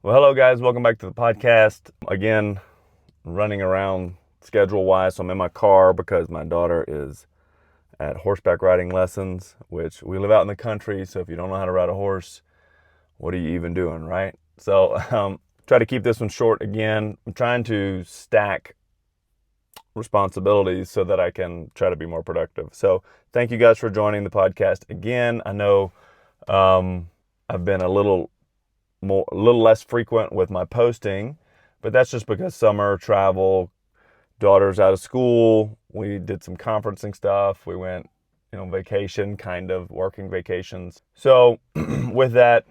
Well, hello guys, welcome back to the podcast. Again, running around schedule-wise, so I'm in my car because my daughter is at horseback riding lessons, which we live out in the country, so if you don't know how to ride a horse, what are you even doing, right? So try to keep this one short again. I'm trying to stack responsibilities so that I can try to be more productive. So thank you guys for joining the podcast again. I know I've been a little less frequent with my posting, but that's just because summer travel, daughter's out of school, we did some conferencing stuff, we went vacation, kind of working vacations. So with that,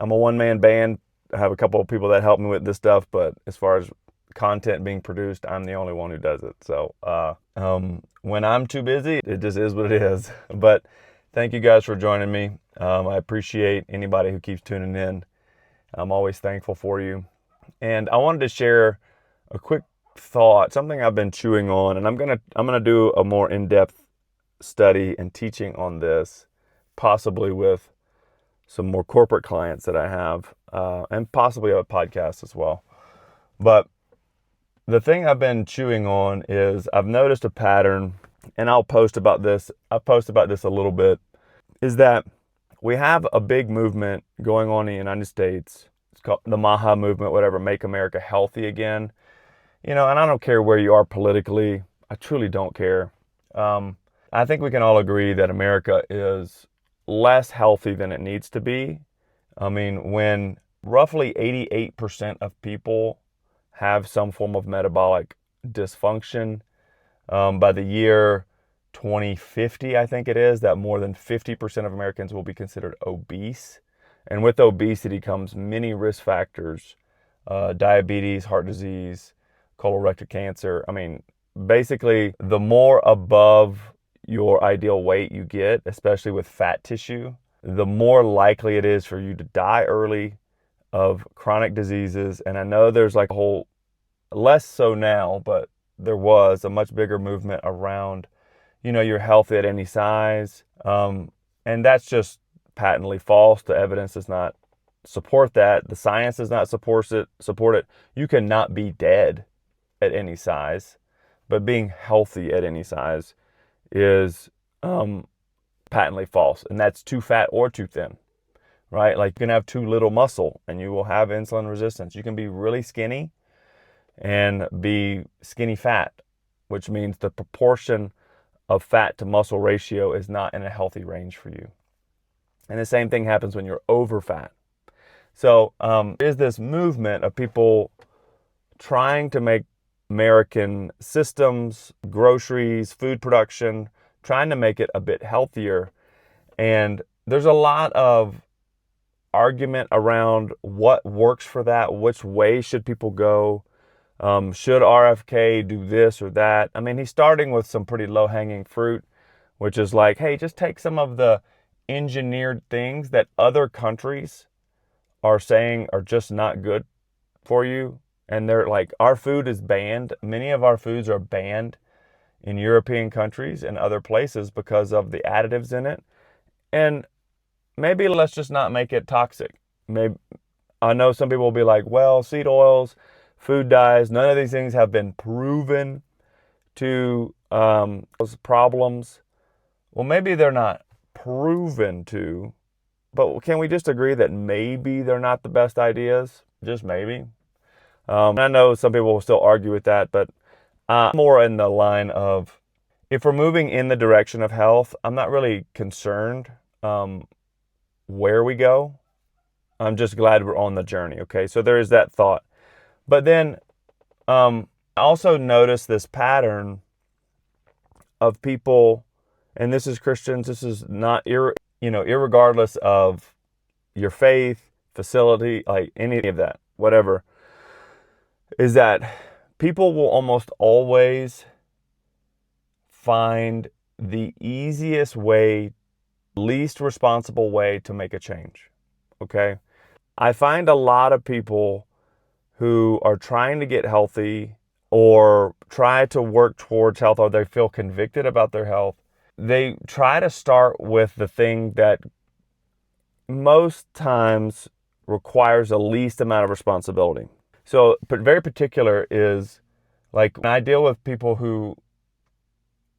I'm a one-man band. I have a couple of people that help me with this stuff, but as far as content being produced, I'm the only one who does it. So when I'm too busy, it just is what it is. But thank you guys for joining me. I appreciate anybody who keeps tuning in. I'm always thankful for you. And I wanted to share a quick thought, something I've been chewing on, and I'm gonna do a more in-depth study and teaching on this, possibly with some more corporate clients that I have, and possibly a podcast as well. But the thing I've been chewing on is I've noticed a pattern, and I'll post about this. I post about this a little bit, is that we have a big movement going on in the United States. It's called the MAHA movement, whatever, Make America Healthy Again. And I don't care where you are politically. I truly don't care. I think we can all agree that America is less healthy than it needs to be. I mean, when roughly 88% of people have some form of metabolic dysfunction, by the year 2050, I think it is, that more than 50% of Americans will be considered obese. And with obesity comes many risk factors, diabetes, heart disease, colorectal cancer. I mean, basically, the more above your ideal weight you get, especially with fat tissue, the more likely it is for you to die early of chronic diseases. And I know there's like a whole, less so now, but there was a much bigger movement around you're healthy at any size. And that's just patently false. The evidence does not support that. The science does not support it. You cannot be dead at any size, but being healthy at any size is patently false. And that's too fat or too thin, right? Like you can have too little muscle and you will have insulin resistance. You can be really skinny and be skinny fat, which means the proportion of fat to muscle ratio is not in a healthy range for you. And the same thing happens when you're over fat. So there's this movement of people trying to make American systems, groceries, food production, trying to make it a bit healthier. And there's a lot of argument around what works for that, which way should people go. Should RFK do this or that? I mean, he's starting with some pretty low-hanging fruit, which is like, hey, just take some of the engineered things that other countries are saying are just not good for you. And they're like, our food is banned. Many of our foods are banned in European countries and other places because of the additives in it. And maybe let's just not make it toxic. Maybe I know some people will be like, well, seed oils, food dyes, none of these things have been proven to cause problems. Well, maybe they're not proven to, but can we just agree that maybe they're not the best ideas? Just maybe. I know some people will still argue with that, but more in the line of, if we're moving in the direction of health, I'm not really concerned where we go. I'm just glad we're on the journey, okay? So there is that thought. But then I also notice this pattern of people, and this is Christians, this is not, irregardless of your faith, facility, like any of that, whatever, is that people will almost always find the easiest way, least responsible way to make a change, okay? I find a lot of people who are trying to get healthy or try to work towards health, or they feel convicted about their health, they try to start with the thing that most times requires the least amount of responsibility. So, but very particular is like when I deal with people who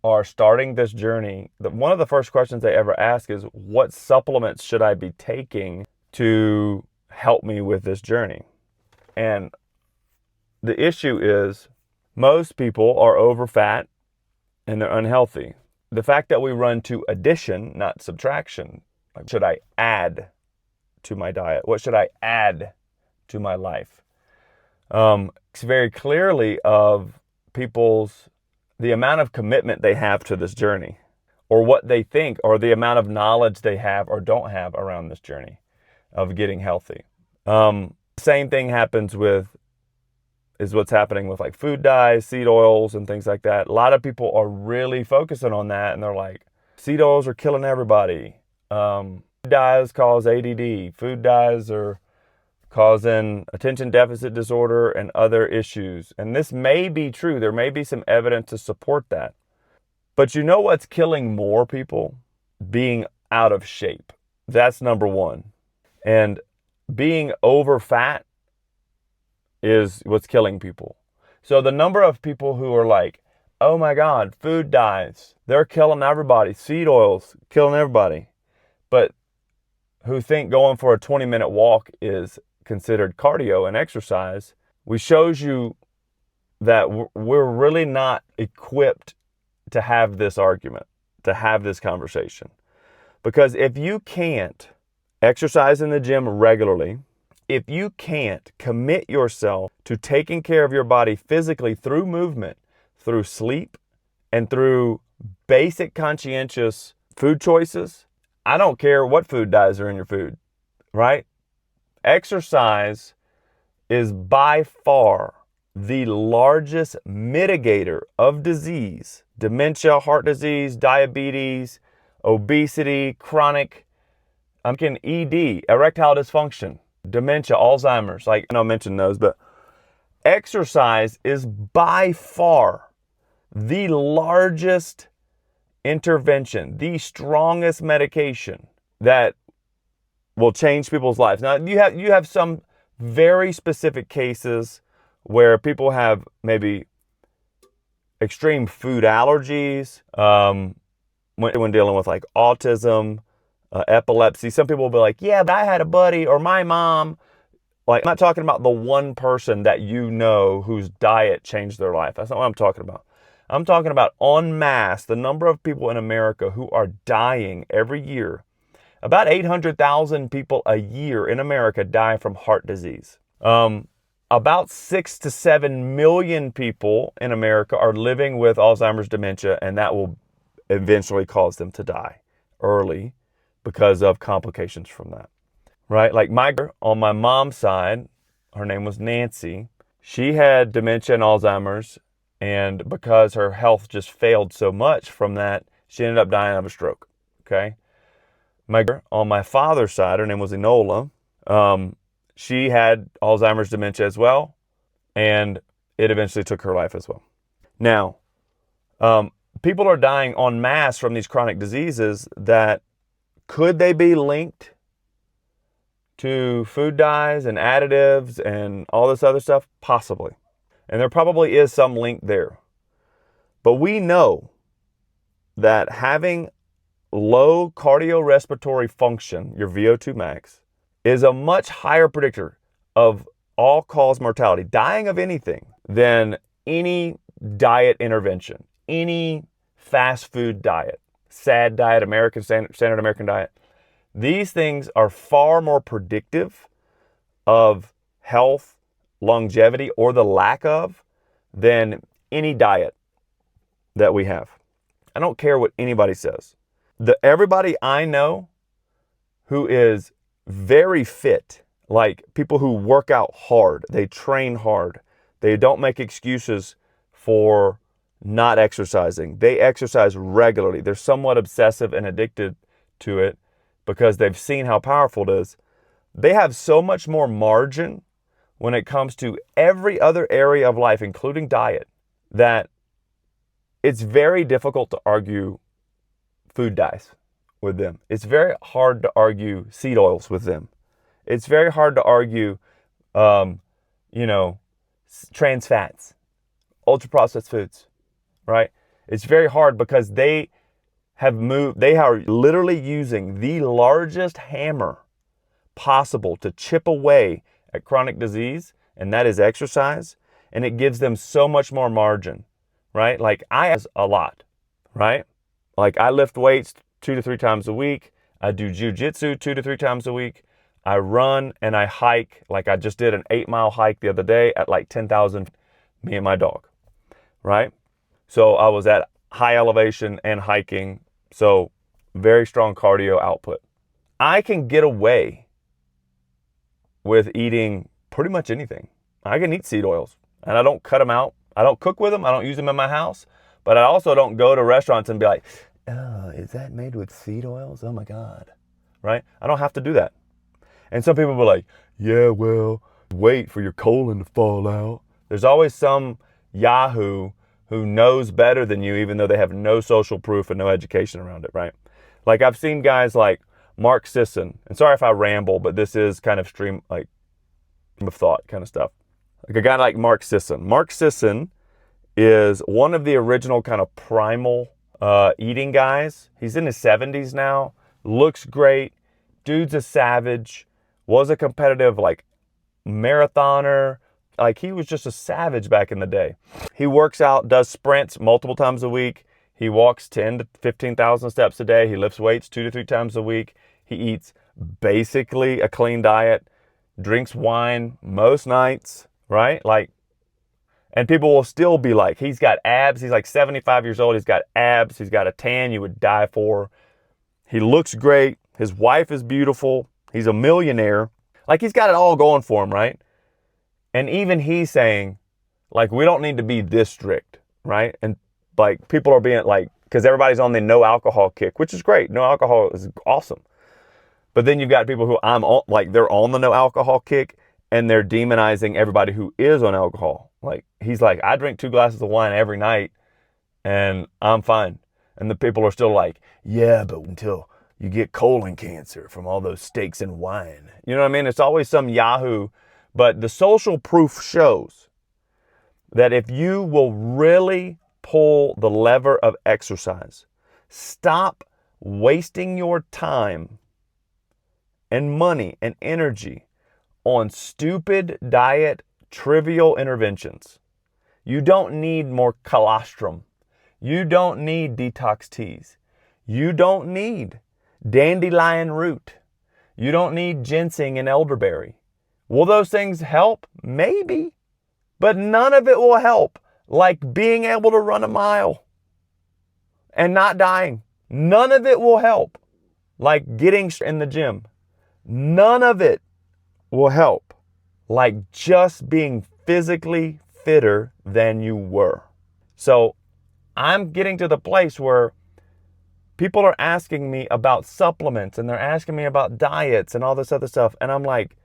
are starting this journey, one of the first questions they ever ask is, what supplements should I be taking to help me with this journey? And the issue is most people are over fat and they're unhealthy. The fact that we run to addition, not subtraction, like, should I add to my diet? What should I add to my life? It's very clearly of the amount of commitment they have to this journey, or what they think, or the amount of knowledge they have or don't have around this journey of getting healthy. Same thing is what's happening with like food dyes, seed oils, and things like that. A lot of people are really focusing on that, and they're like, seed oils are killing everybody. Food dyes cause ADD. Food dyes are causing attention deficit disorder and other issues. And this may be true. There may be some evidence to support that. But you know what's killing more people? Being out of shape. That's number one. And being over fat is what's killing people. So the number of people who are like, oh my God, food dyes, they're killing everybody. Seed oils, killing everybody. But who think going for a 20-minute walk is considered cardio and exercise, shows you that we're really not equipped to have this argument, to have this conversation. Because if you can't exercise in the gym regularly, if you can't commit yourself to taking care of your body physically through movement, through sleep, and through basic conscientious food choices, I don't care what food dyes are in your food, right? Exercise is by far the largest mitigator of disease, dementia, heart disease, diabetes, obesity, chronic, ED, erectile dysfunction, dementia, Alzheimer's. Like, I know I mentioned those, but exercise is by far the largest intervention, the strongest medication that will change people's lives. Now, you have some very specific cases where people have maybe extreme food allergies, when dealing with like autism, epilepsy. Some people will be like, yeah, but I had a buddy or my mom. Like, I'm not talking about the one person that you know whose diet changed their life. That's not what I'm talking about. I'm talking about en masse, the number of people in America who are dying every year. About 800,000 people a year in America die from heart disease. About 6 to 7 million people in America are living with Alzheimer's, dementia, and that will eventually cause them to die early because of complications from that, right? Like on my mom's side, her name was Nancy. She had dementia and Alzheimer's, and because her health just failed so much from that, she ended up dying of a stroke, okay? On my father's side, her name was Enola. She had Alzheimer's, dementia as well, and it eventually took her life as well. Now, people are dying en masse from these chronic diseases that could they be linked to food dyes and additives and all this other stuff? Possibly. And there probably is some link there. But we know that having low cardiorespiratory function, your VO2 max, is a much higher predictor of all-cause mortality, dying of anything, than any diet intervention, any fast food diet, SAD diet, standard American diet. These things are far more predictive of health, longevity, or the lack of, than any diet that we have. I don't care what anybody says. Everybody I know who is very fit, like people who work out hard, they train hard, they don't make excuses for not exercising. They exercise regularly. They're somewhat obsessive and addicted to it because they've seen how powerful it is. They have so much more margin when it comes to every other area of life, including diet, that it's very difficult to argue food dyes with them. It's very hard to argue seed oils with them. It's very hard to argue, you know, trans fats, ultra processed foods, right? It's very hard because they are literally using the largest hammer possible to chip away at chronic disease, and that is exercise, and it gives them so much more margin, right? Like I have a lot, right? Like I lift weights 2 to 3 times a week. I do jujitsu 2 to 3 times a week. I run and I hike. Like I just did an 8-mile hike the other day at like 10,000, me and my dog, right? So I was at high elevation and hiking. So very strong cardio output. I can get away with eating pretty much anything. I can eat seed oils and I don't cut them out. I don't cook with them. I don't use them in my house, but I also don't go to restaurants and be like, oh, is that made with seed oils? Oh my God, right? I don't have to do that. And some people will be like, yeah, well, wait for your colon to fall out. There's always some yahoo who knows better than you, even though they have no social proof and no education around it, right? Like I've seen guys like Mark Sisson, and sorry if I ramble, but this is kind of stream of thought kind of stuff. Like a guy like Mark Sisson. Mark Sisson is one of the original kind of primal eating guys. He's in his 70s now, looks great. Dude's a savage, was a competitive like marathoner. Like he was just a savage back in the day. He works out, does sprints multiple times a week. He walks 10 to 15,000 steps a day. He lifts weights 2 to 3 times a week. He eats basically a clean diet, drinks wine most nights, right? Like, and people will still be like, he's got abs. He's like 75 years old. He's got abs. He's got a tan you would die for. He looks great. His wife is beautiful. He's a millionaire. Like he's got it all going for him, right? And even he's saying, like, we don't need to be this strict, right? And like people are being like, because everybody's on the no alcohol kick, which is great. No alcohol is awesome. But then you've got people who they're on the no alcohol kick and they're demonizing everybody who is on alcohol. Like he's like, I drink 2 glasses of wine every night and I'm fine. And the people are still like, yeah, but until you get colon cancer from all those steaks and wine. You know what I mean? It's always some yahoo. But the social proof shows that if you will really pull the lever of exercise, stop wasting your time and money and energy on stupid diet, trivial interventions. You don't need more colostrum. You don't need detox teas. You don't need dandelion root. You don't need ginseng and elderberry. Will those things help? Maybe. But none of it will help like being able to run a mile and not dying. None of it will help like getting in the gym. None of it will help like just being physically fitter than you were. So I'm getting to the place where people are asking me about supplements and they're asking me about diets and all this other stuff. And I'm like,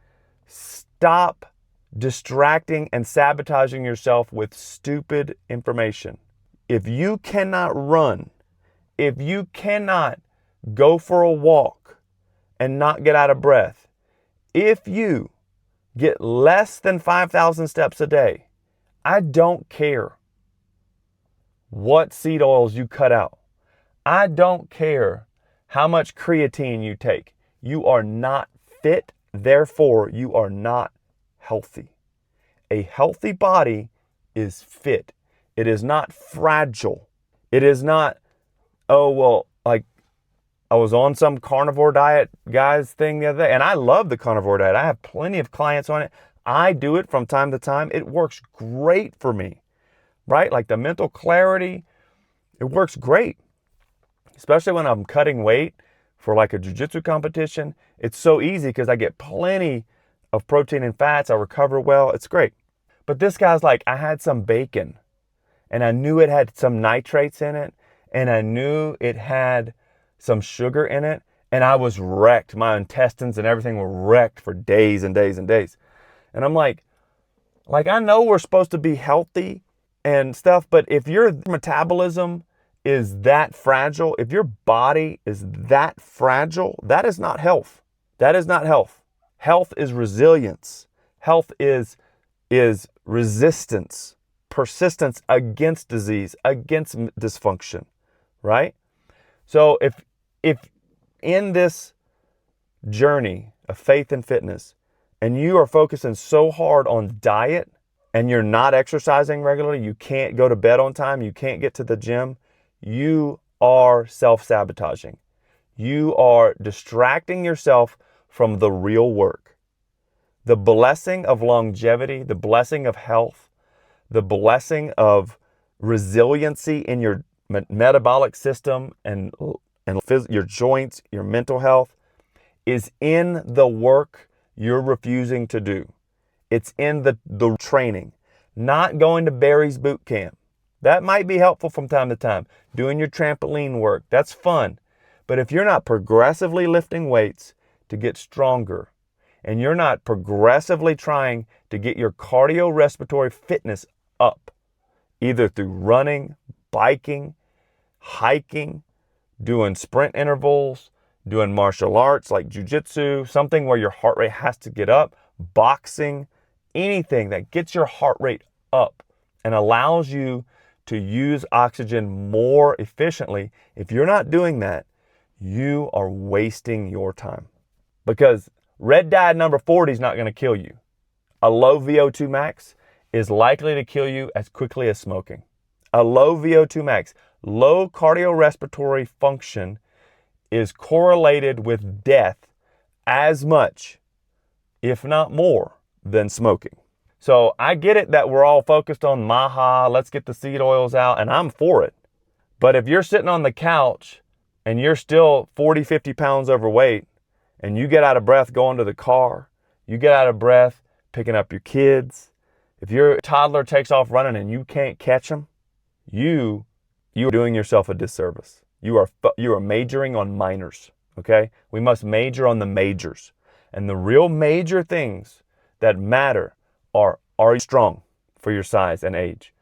stop distracting and sabotaging yourself with stupid information. If you cannot run, if you cannot go for a walk and not get out of breath, if you get less than 5,000 steps a day, I don't care what seed oils you cut out. I don't care how much creatine you take. You are not fit. Therefore, you are not healthy. A healthy body is fit. It is not fragile. It is not, oh, well, like I was on some carnivore diet guys thing the other day, and I love the carnivore diet. I have plenty of clients on it. I do it from time to time. It works great for me, right? Like the mental clarity, it works great, especially when I'm cutting weight for like a jiu-jitsu competition. It's so easy because I get plenty of protein and fats. I recover well. It's great. But this guy's like, I had some bacon and I knew it had some nitrates in it and I knew it had some sugar in it and I was wrecked. My intestines and everything were wrecked for days and days and days. And I'm like, I know we're supposed to be healthy and stuff, but if your metabolism is that fragile, if your body is that fragile, that is not health. That is not health. Health is resilience. Health is resistance, persistence against disease, against dysfunction, right? So if in this journey of faith and fitness, and you are focusing so hard on diet and you're not exercising regularly, you can't go to bed on time, you can't get to the gym, you are self-sabotaging. You are distracting yourself from the real work. The blessing of longevity, the blessing of health, the blessing of resiliency in your metabolic system and your joints, your mental health, is in the work you're refusing to do. It's in the training, not going to Barry's boot camp. That might be helpful from time to time. Doing your trampoline work, that's fun. But if you're not progressively lifting weights to get stronger, and you're not progressively trying to get your cardiorespiratory fitness up, either through running, biking, hiking, doing sprint intervals, doing martial arts like jiu-jitsu, something where your heart rate has to get up, boxing, anything that gets your heart rate up and allows you to use oxygen more efficiently. If you're not doing that, you are wasting your time, because red dye number 40 is not going to kill you. A low VO2 max is likely to kill you as quickly as smoking. A low VO2 max, low cardiorespiratory function, is correlated with death as much, if not more, than smoking. So I get it that we're all focused on Maha, let's get the seed oils out, and I'm for it. But if you're sitting on the couch and you're still 40, 50 pounds overweight, and you get out of breath going to the car, you get out of breath picking up your kids, if your toddler takes off running and you can't catch them, you are doing yourself a disservice. You are majoring on minors, okay? We must major on the majors. And the real major things that matter are you strong for your size and age?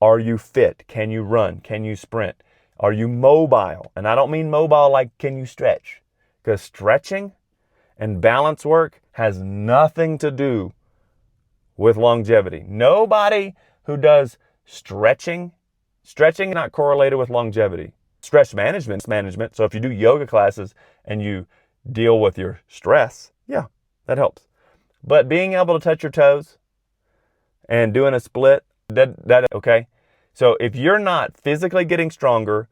Are you fit? Can you run? Can you sprint? Are you mobile? And I don't mean mobile like can you stretch? Because stretching and balance work has nothing to do with longevity. Nobody who does stretching is not correlated with longevity. Stress management. So if you do yoga classes and you deal with your stress, yeah, that helps. But being able to touch your toes and doing a split, that okay. So if you're not physically getting stronger,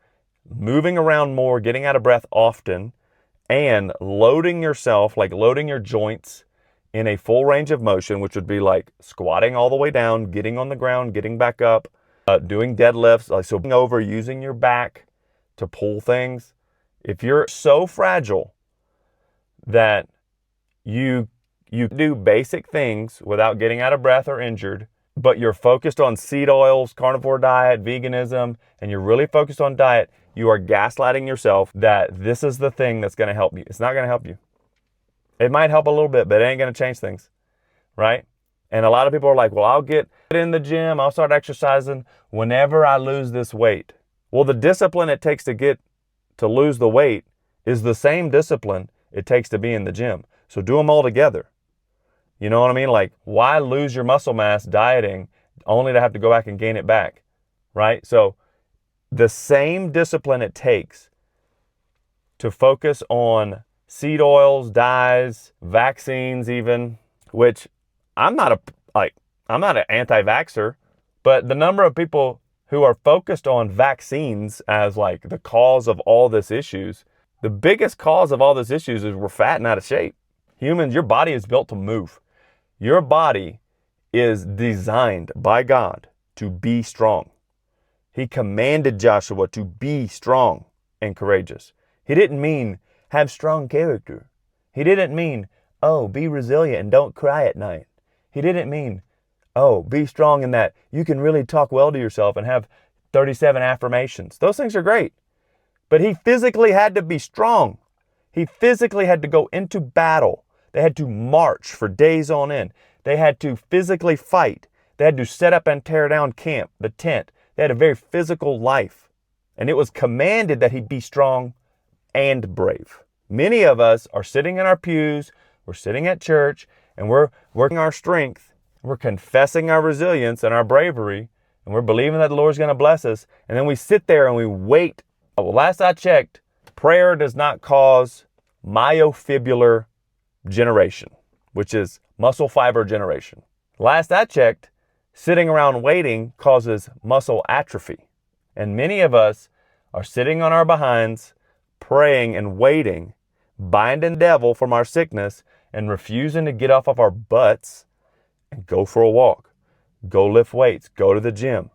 moving around more, getting out of breath often, and loading yourself, like loading your joints in a full range of motion, which would be like squatting all the way down, getting on the ground, getting back up, doing deadlifts, like so being over, using your back to pull things. If you're so fragile that you do basic things without getting out of breath or injured, but you're focused on seed oils, carnivore diet, veganism, and you're really focused on diet, you are gaslighting yourself that this is the thing that's going to help you. It's not going to help you. It might help a little bit, but it ain't going to change things, right? And a lot of people are like, well, I'll get in the gym, I'll start exercising whenever I lose this weight. Well, the discipline it takes to lose the weight is the same discipline it takes to be in the gym. So do them all together. You know what I mean? Like, why lose your muscle mass dieting only to have to go back and gain it back, right? So the same discipline it takes to focus on seed oils, dyes, vaccines even, which I'm not an anti-vaxxer, but the number of people who are focused on vaccines as like the cause of all this issues, the biggest cause of all this issues is we're fat and out of shape. Humans, your body is built to move. Your body is designed by God to be strong. He commanded Joshua to be strong and courageous. He didn't mean have strong character. He didn't mean, oh, be resilient and don't cry at night. He didn't mean, oh, be strong in that you can really talk well to yourself and have 37 affirmations. Those things are great. But he physically had to be strong. He physically had to go into battle. They had to march for days on end. They had to physically fight. They had to set up and tear down camp, the tent. They had a very physical life. And it was commanded that he be strong and brave. Many of us are sitting in our pews. we're sitting at church, and we're working our strength. We're confessing our resilience and our bravery, and we're believing that the Lord's going to bless us. And then we sit there and we wait. Well, last I checked, prayer does not cause myofibrillar generation, which is muscle fiber generation. Last I checked, sitting around waiting causes muscle atrophy. And many of us are sitting on our behinds, praying and waiting, binding the devil from our sickness, and refusing to get off of our butts and go for a walk, go lift weights, go to the gym,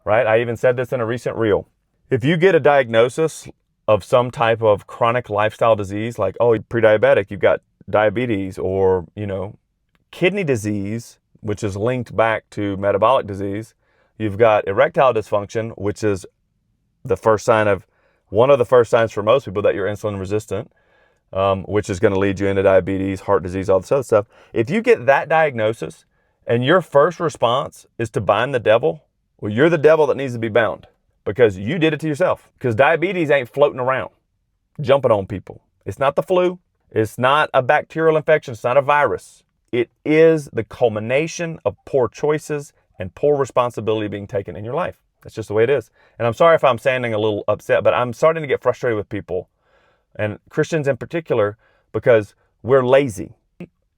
right? I even said this in a recent reel. If you get a diagnosis of some type of chronic lifestyle disease, like, oh, you're pre-diabetic, you've got diabetes, or, kidney disease, which is linked back to metabolic disease. You've got erectile dysfunction, which is one of the first signs for most people that you're insulin resistant, which is going to lead you into diabetes, heart disease, all this other stuff. If you get that diagnosis and your first response is to bind the devil, well, you're the devil that needs to be bound because you did it to yourself. Because diabetes ain't floating around, jumping on people. It's not the flu. It's not a bacterial infection. It's not a virus. It is the culmination of poor choices and poor responsibility being taken in your life. That's just the way it is. And I'm sorry if I'm sounding a little upset, but I'm starting to get frustrated with people, and Christians in particular, because we're lazy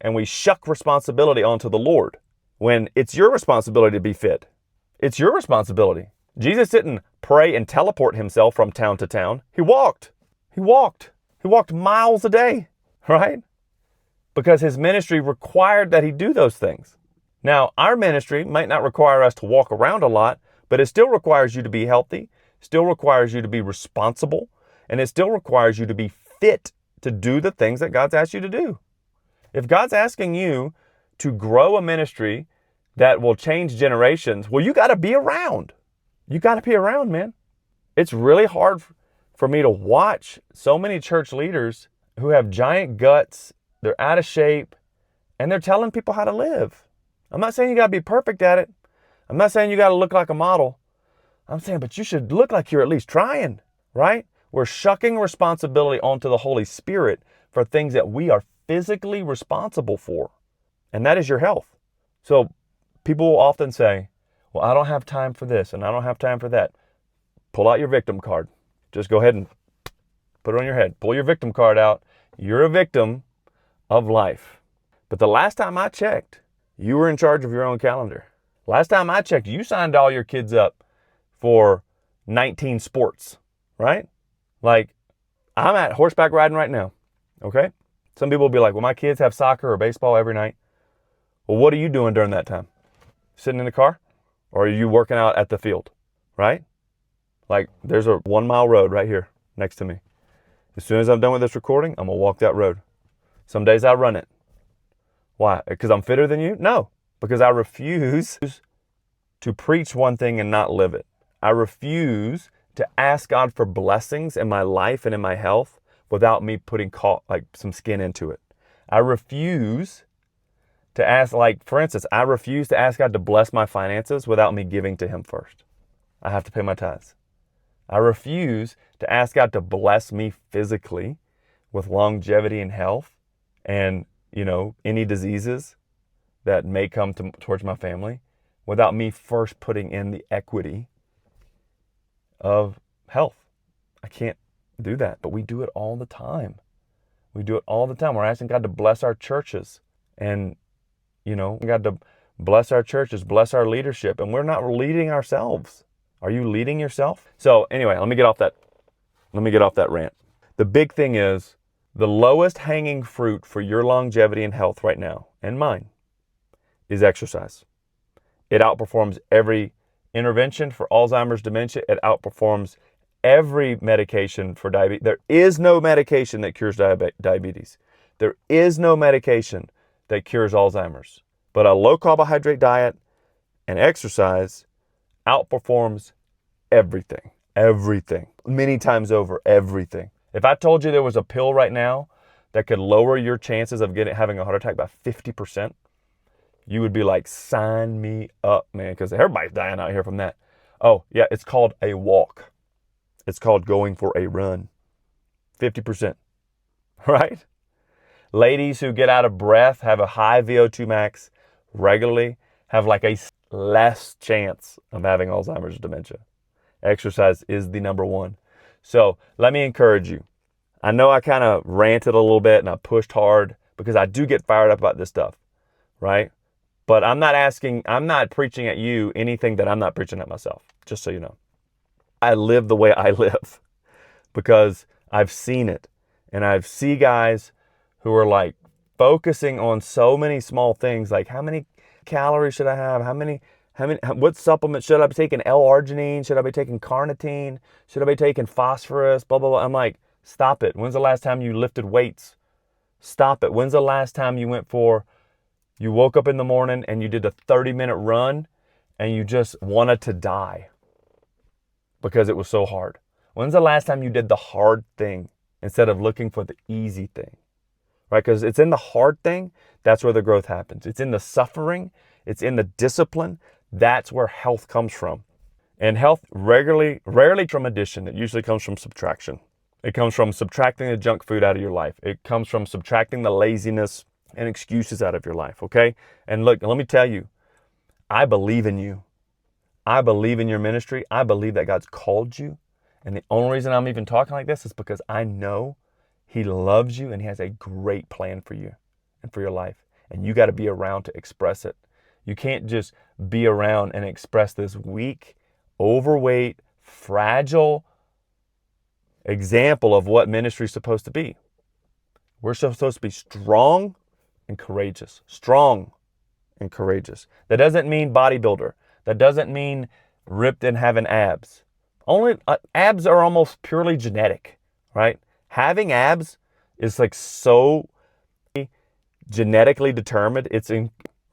and we shuck responsibility onto the Lord when it's your responsibility to be fit. It's your responsibility. Jesus didn't pray and teleport himself from town to town. He walked. He walked miles a day, right? Because his ministry required that he do those things. Now, our ministry might not require us to walk around a lot, but it still requires you to be healthy, still requires you to be responsible, and it still requires you to be fit to do the things that God's asked you to do. If God's asking you to grow a ministry that will change generations, well, you got to be around. You got to be around, man. It's really hard for me to watch so many church leaders who have giant guts, they're out of shape, and they're telling people how to live. I'm not saying you got to be perfect at it. I'm not saying you got to look like a model. I'm saying, but you should look like you're at least trying, right? We're shucking responsibility onto the Holy Spirit for things that we are physically responsible for, and that is your health. So people will often say, well, I don't have time for this, and I don't have time for that. Pull out your victim card. Just go ahead and put it on your head. Pull your victim card out. You're a victim of life. But the last time I checked, you were in charge of your own calendar. Last time I checked, you signed all your kids up for 19 sports, right? Like, I'm at horseback riding right now, okay? Some people will be like, well, my kids have soccer or baseball every night. Well, what are you doing during that time? Sitting in the car? Or are you working out at the field, right? Like, there's a 1 mile road right here next to me. As soon as I'm done with this recording, I'm going to walk that road. Some days I run it. Why? Because I'm fitter than you? No, because I refuse to preach one thing and not live it. I refuse to ask God for blessings in my life and in my health without me putting some skin into it. I refuse to ask, for instance, I refuse to ask God to bless my finances without me giving to him first. I have to pay my tithes. I refuse to ask God to bless me physically with longevity and health and, any diseases that may come towards my family without me first putting in the equity of health. I can't do that, but we do it all the time. We do it all the time. We're asking God to bless our churches and, God to bless our churches, bless our leadership, and we're not leading ourselves. Are you leading yourself? So anyway, let me get off that rant. The big thing is the lowest hanging fruit for your longevity and health right now, and mine, is exercise. It outperforms every intervention for Alzheimer's, dementia. It outperforms every medication for diabetes. There is no medication that cures diabetes. There is no medication that cures Alzheimer's. But a low carbohydrate diet and exercise outperforms everything. Everything. Many times over, everything. If I told you there was a pill right now that could lower your chances of having a heart attack by 50%, you would be like, sign me up, man, because everybody's dying out here from that. Oh, yeah, it's called a walk. It's called going for a run. 50%, right? Ladies who get out of breath, have a high VO2 max regularly, have like a less chance of having Alzheimer's or dementia. Exercise is the number one. So let me encourage you. I know I kind of ranted a little bit and I pushed hard because I do get fired up about this stuff, right? But I'm not preaching at you anything that I'm not preaching at myself, just so you know. I live the way I live because I've seen it. And I see guys who are like focusing on so many small things, like how many calories should I have? What supplement should I be taking? L-arginine? Should I be taking carnitine? Should I be taking phosphorus? Blah, blah, blah. I'm like, stop it. When's the last time you lifted weights? Stop it. When's the last time you woke up in the morning and you did a 30-minute run and you just wanted to die because it was so hard? When's the last time you did the hard thing instead of looking for the easy thing? Right? Because it's in the hard thing, that's where the growth happens. It's in the suffering, it's in the discipline. That's where health comes from. And health rarely from addition. It usually comes from subtraction. It comes from subtracting the junk food out of your life. It comes from subtracting the laziness and excuses out of your life, okay? And look, let me tell you, I believe in you. I believe in your ministry. I believe that God's called you. And the only reason I'm even talking like this is because I know He loves you and He has a great plan for you and for your life. And you got to be around to express it. You can't just be around and express this weak, overweight, fragile example of what ministry is supposed to be. We're supposed to be strong and courageous. Strong and courageous. That doesn't mean bodybuilder. That doesn't mean ripped and having abs. Abs are almost purely genetic, right? Having abs is like so genetically determined.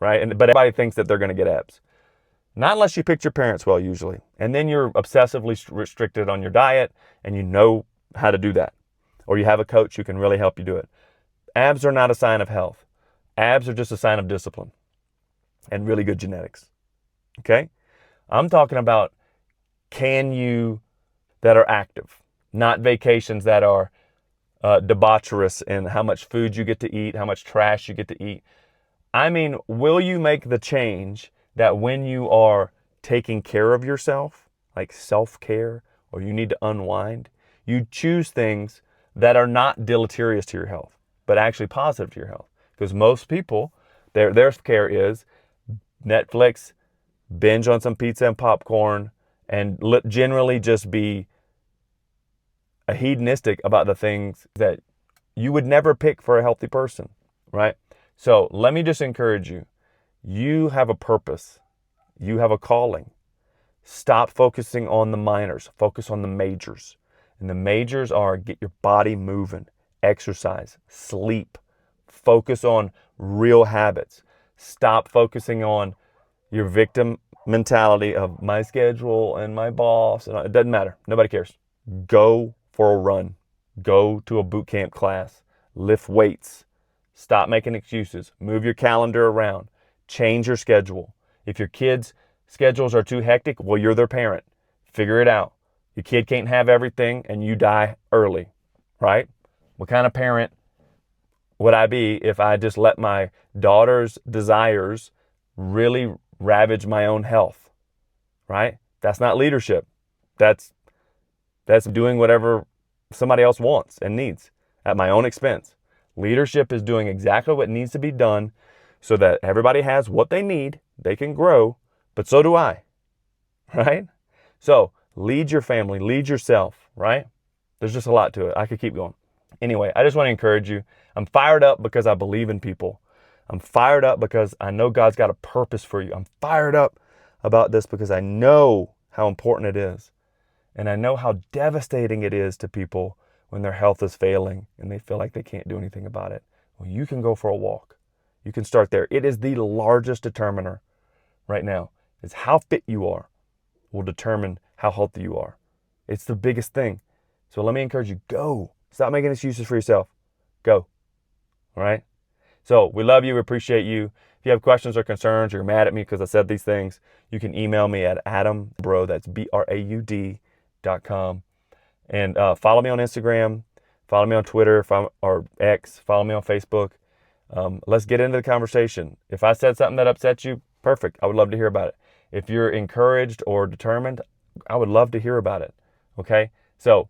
Right? But everybody thinks that they're going to get abs. Not unless you picked your parents well, usually. And then you're obsessively restricted on your diet and you know how to do that. Or you have a coach who can really help you do it. Abs are not a sign of health. Abs are just a sign of discipline and really good genetics. Okay? I'm talking about that are active, not vacations that are debaucherous in how much food you get to eat, how much trash you get to eat. I mean, will you make the change that when you are taking care of yourself, like self-care, or you need to unwind, you choose things that are not deleterious to your health, but actually positive to your health? Because most people, their care is Netflix, binge on some pizza and popcorn, and generally just be a hedonistic about the things that you would never pick for a healthy person, right? So let me just encourage you. You have a purpose. You have a calling. Stop focusing on the minors. Focus on the majors. And the majors are get your body moving, exercise, sleep. Focus on real habits. Stop focusing on your victim mentality of my schedule and my boss. And it doesn't matter. Nobody cares. Go for a run. Go to a boot camp class. Lift weights. Stop making excuses. Move your calendar around. Change your schedule. If your kids' schedules are too hectic, well, you're their parent. Figure it out. Your kid can't have everything and you die early, right? What kind of parent would I be if I just let my daughter's desires really ravage my own health, right? That's not leadership. That's doing whatever somebody else wants and needs at my own expense. Leadership is doing exactly what needs to be done so that everybody has what they need, they can grow, but so do I, right? So lead your family, lead yourself, right? There's just a lot to it. I could keep going. Anyway, I just want to encourage you. I'm fired up because I believe in people. I'm fired up because I know God's got a purpose for you. I'm fired up about this because I know how important it is. And I know how devastating it is to people when their health is failing and they feel like they can't do anything about it. Well, you can go for a walk. You can start there. It is the largest determiner right now. It's how fit you are will determine how healthy you are. It's the biggest thing. So let me encourage you, go. Stop making excuses for yourself. Go. All right? So we love you. We appreciate you. If you have questions or concerns or you're mad at me because I said these things, you can email me at adambroud, that's BRAUD.com. And follow me on Instagram. Follow me on Twitter or X. Follow me on Facebook. Let's get into the conversation. If I said something that upsets you, perfect. I would love to hear about it. If you're encouraged or determined, I would love to hear about it. Okay? So,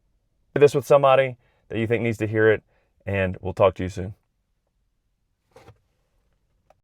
share this with somebody that you think needs to hear it, and we'll talk to you soon.